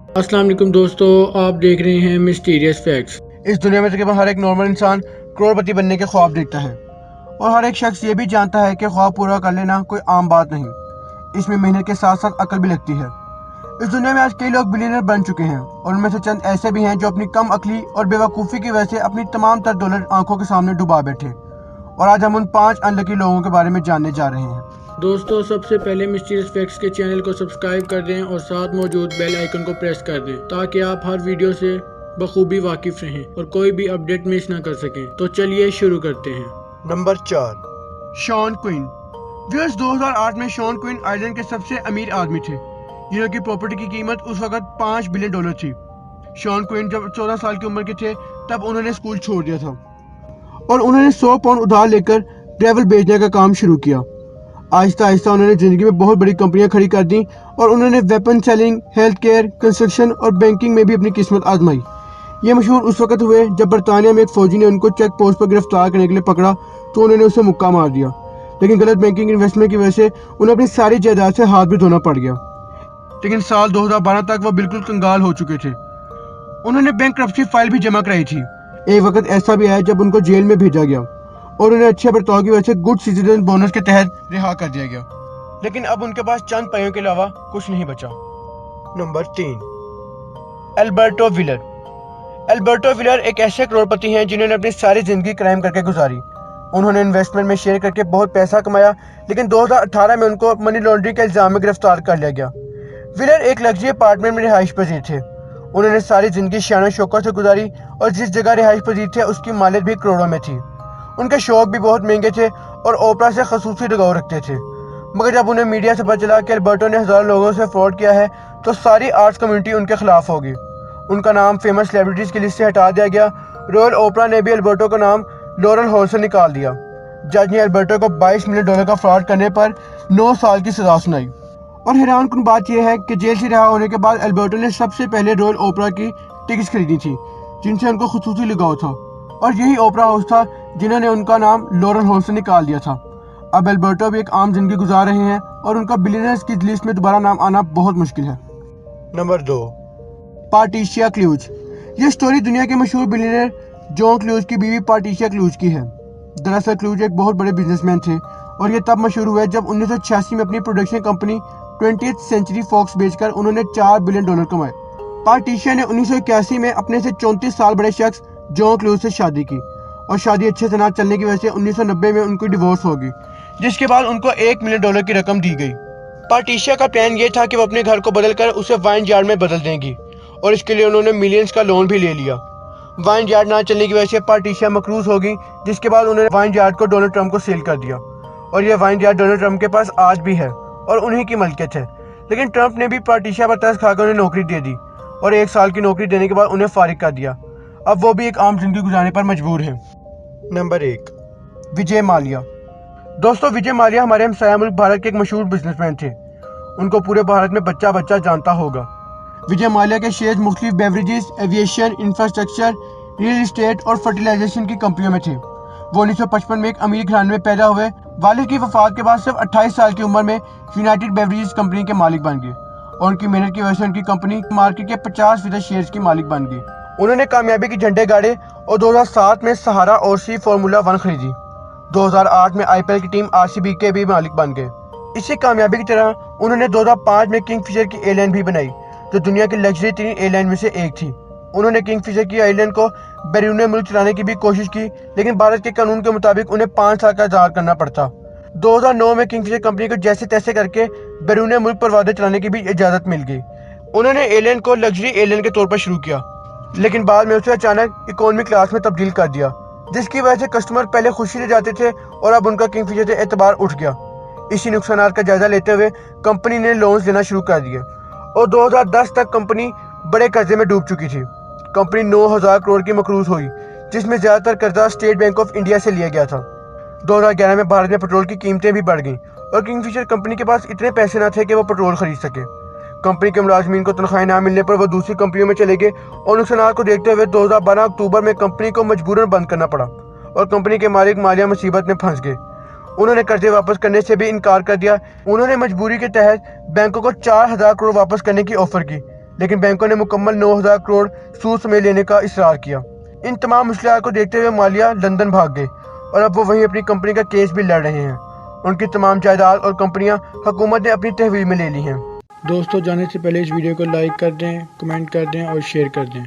अस्सलाम वालेकुम दोस्तों, आप देख रहे हैं मिस्टीरियस फैक्ट्स। इस दुनिया में तकरीबन हर एक नॉर्मल इंसान करोड़पति बनने के ख्वाब देखता है और हर एक शख्स ये भी जानता है कि ख्वाब पूरा कर लेना कोई आम बात नहीं। इसमें मेहनत के साथ साथ अकल भी लगती है। इस दुनिया में आज कई लोग बिलियनर बन चुके हैं और उनमें से चंद ऐसे भी हैं जो अपनी कम अकली और बेवकूफ़ी की वजह से अपनी तमाम तर दौलत आंखों के सामने डुबा बैठे। और आज हम उन 5 अनलकी लोगों के बारे में जानने जा रहे हैं। दोस्तों, सबसे पहले मिस्टीरियस फैक्ट्स के चैनल को सब्सक्राइब कर दें और साथ मौजूद बेल आइकन को प्रेस कर दें ताकि आप हर वीडियो से बखूबी वाकिफ रहें और कोई भी अपडेट मिस ना कर सकें। तो चलिए शुरू करते हैं। Number 4, Shawn queen. व्यूअर्स, 2008 में शॉन क्वीन आयरलैंड के सबसे अमीर आदमी थे जिनकी प्रॉपर्टी की कीमत उस वक्त $5 बिलियन थी। शॉन क्वीन जब 14 साल की उम्र के थे तब उन्होंने स्कूल छोड़ दिया था और उन्होंने 100 पाउंड उधार लेकर ट्रैवल बेचने का काम शुरू किया। आहिस्ता आहिस्ता उन्होंने ज़िंदगी में बहुत बड़ी कंपनियां खड़ी कर दी और उन्होंने weapon selling, health care, construction और बैंकिंग में भी अपनी किस्मत आजमाई। ये मशहूर उस वक्त हुए जब बरतानिया में एक फ़ौजी ने उनको चेक पोस्ट पर गिरफ्तार करने के लिए पकड़ा तो उन्होंने उसे मुक्का मार दिया। लेकिन गलत बैंकिंग इन्वेस्टमेंट की वजह से उन्हें अपनी सारी जायदाद से हाथ भी धोना पड़ गया। लेकिन साल 2012 तक वो बिल्कुल कंगाल हो चुके थे। उन्होंने बैंकरप्सी फाइल भी जमा कराई थी। एक वक्त ऐसा भी आया जब उनको जेल में भेजा गया और उन्हें अच्छे बर्ताव की वजह से गुड सिटीजन बोनस के तहत रिहा कर दिया गया। लेकिन अब उनके पास चंद पैसों के अलावा कुछ नहीं बचा। Number 3, Alberto wheeler. Alberto wheeler एक ऐसे करोड़पति हैं जिन्होंने अपनी सारी जिंदगी क्राइम करके गुजारी। उन्होंने इन्वेस्टमेंट में शेयर करके बहुत पैसा कमाया, लेकिन 2018 में उनको मनी लॉन्ड्रिंग के इल्जाम में गिरफ्तार कर लिया गया। व्हीलर एक लग्जरी अपार्टमेंट में रिहाइश पजीर थे। उन्होंने सारी जिंदगी शान शौकत से गुजारी और जिस जगह रिहाइश पजीर थे उसकी मालियत भी करोड़ों में थी। उनके शौक भी बहुत महंगे थे और ओपरा से खसूसी लगाव रखते थे। मगर जब उन्हें मीडिया से पता चला कि एल्बर्टो ने हज़ारों लोगों से फ्रॉड किया है तो सारी आर्ट्स कम्युनिटी उनके खिलाफ होगी। उनका नाम फेमस सेलिब्रिटीज़ की लिस्ट से हटा दिया गया। रॉयल ओपरा ने भी एल्बर्टो का नाम लॉरेल हॉल से निकाल दिया। जज ने एल्बर्टो को $22 मिलियन का फ्रॉड करने पर 9 साल की सजा सुनाई। और हैरानकुन बात यह है कि जेल से रिहा होने के बाद एल्बर्टो ने सबसे पहले रॉयल ओपरा की टिकट्स खरीदी थी जिनसे उनको खुसूसी लगाव था और यही ओपरा हाउस था जिन्होंने उनका नाम लॉरेल हॉल से निकाल दिया था। अब एल्बर्टो भी एक आम जिंदगी गुजार रहे हैं और उनका बिलियनर्स की लिस्ट में दोबारा नाम आना बहुत मुश्किल है। नंबर 2, पार्टिशिया क्लूज। ये स्टोरी दुनिया के मशहूर बिलियनर जॉन क्लूज की बीवी पार्टिशिया क्लूज की है। दरअसल क्लूज एक बहुत बड़े बिजनेसमैन थे और ये तब मशहूर हुए जब 1986 में अपनी production company 20th century fox बेचकर उन्होंने $4 बिलियन कमाए। पार्टिशिया ने 1981 में अपने से 34 साल बड़े शख्स जॉन क्लूज से शादी की और शादी अच्छे से ना चलने की वजह से 1990 में उनकी डिवोर्स हो गई, जिसके बाद उनको $1 मिलियन की रकम दी गई। पार्टिशिया का प्लान ये था कि वो अपने घर को बदलकर उसे वाइन यार्ड में बदल देंगी और इसके लिए उन्होंने मिलियंस का लोन भी ले लिया। वाइन यार्ड ना चलने की वजह से पार्टिशिया मकरूज हो गई, जिसके बाद उन्होंने वाइन यार्ड को डोनाल्ड ट्रंप को सेल कर दिया और यह वाइन यार्ड डोनाल्ड ट्रंप के पास आज भी है और उन्हीं की मलकियत है। लेकिन ट्रंप ने भी पार्टिशिया पर तरस खाकर उन्हें नौकरी दे दी और 1 साल की नौकरी देने के बाद उन्हें फारिग कर दिया। अब वो भी एक आम जिंदगी गुजारने पर मजबूर हैं। नंबर 1, विजय माल्या। दोस्तों, विजय माल्या हमारे हमसाया मुल्क भारत के एक मशहूर बिजनेसमैन थे। उनको पूरे भारत में बच्चा बच्चा जानता होगा। विजय माल्या के शेयर्स मुख्तलिफ beverages, aviation, infrastructure, real estate और फर्टिलाइजेशन की कंपनियों में थे। वो 1955 में एक अमीर घराने में पैदा हुए। वालिद की वफात के बाद सिर्फ 28 साल की उम्र में यूनाइटेड बेवरेजेस कंपनी के मालिक बन गए और उनकी मेहनत की वजह से उनकी कंपनी मार्केट के 50% शेयर्स की मालिक बन गई। उन्होंने कामयाबी के झंडे गाड़े और 2007 में सहारा और सी फार्मूला 1 खरीदी। 2008 में आईपीएल की टीम आरसीबी के भी मालिक बन गए। इसी कामयाबी की तरह उन्होंने 2005 में किंगफिशर की एयरलाइन भी बनाई जो दुनिया की लग्जरी 3 एयरलाइन में से एक थी। उन्होंने किंगफिशर की एयरलाइन को बैरून मुल्क चलाने की भी कोशिश की, लेकिन भारत के कानून के मुताबिक उन्हें 5 साल का इंतजार करना पड़ता। 2009 में किंगफिशर कंपनी को जैसे तैसे करके बैरून मुल्क परवाज़ें चलाने की भी इजाज़त मिल गई। उन्होंने एयरलाइन को लग्जरी एयरलाइन के तौर पर शुरू किया, लेकिन बाद में उसे अचानक इकोनॉमी क्लास में तब्दील कर दिया, जिसकी वजह से कस्टमर पहले खुशी से जाते थे और अब उनका किंगफिशर से एतबार उठ गया। इसी नुकसानात का जायजा लेते हुए कंपनी ने लोन्स लेना शुरू कर दिए और 2010 तक कंपनी बड़े कर्जे में डूब चुकी थी। कंपनी 9,000 करोड़ की मकरूज हुई, जिसमें ज़्यादातर कर्जा स्टेट बैंक ऑफ इंडिया से लिया गया था। 2011 में भारत में पेट्रोल की कीमतें भी बढ़ गईं और किंगफिशर कंपनी के पास इतने पैसे न थे कि वो पेट्रोल खरीद सके। कंपनी के मुलाजमीन को तनख्वाहें ना मिलने पर वो दूसरी कंपनियों में चले गए और नुकसान को देखते हुए 2012 अक्टूबर में कंपनी को मजबूरन बंद करना पड़ा और कंपनी के मालिक मालिया मुसीबत में फंस गए। उन्होंने कर्जे वापस करने से भी इनकार कर दिया। उन्होंने मजबूरी के तहत बैंकों को 4,000 करोड़ वापस करने की ऑफर की, लेकिन बैंकों ने मुकम्मल 9,000 करोड़ सूद समेत लेने का इसरार किया। इन तमाम मुश्किलात को देखते हुए मालिया लंदन भाग गए और अब वो वहीं अपनी कंपनी का केस भी लड़ रहे हैं। उनकी तमाम जायदाद और कंपनियां हुकूमत ने अपनी तहवील में ले ली हैं। दोस्तों, जाने से पहले इस वीडियो को लाइक कर दें, कमेंट कर दें और शेयर कर दें।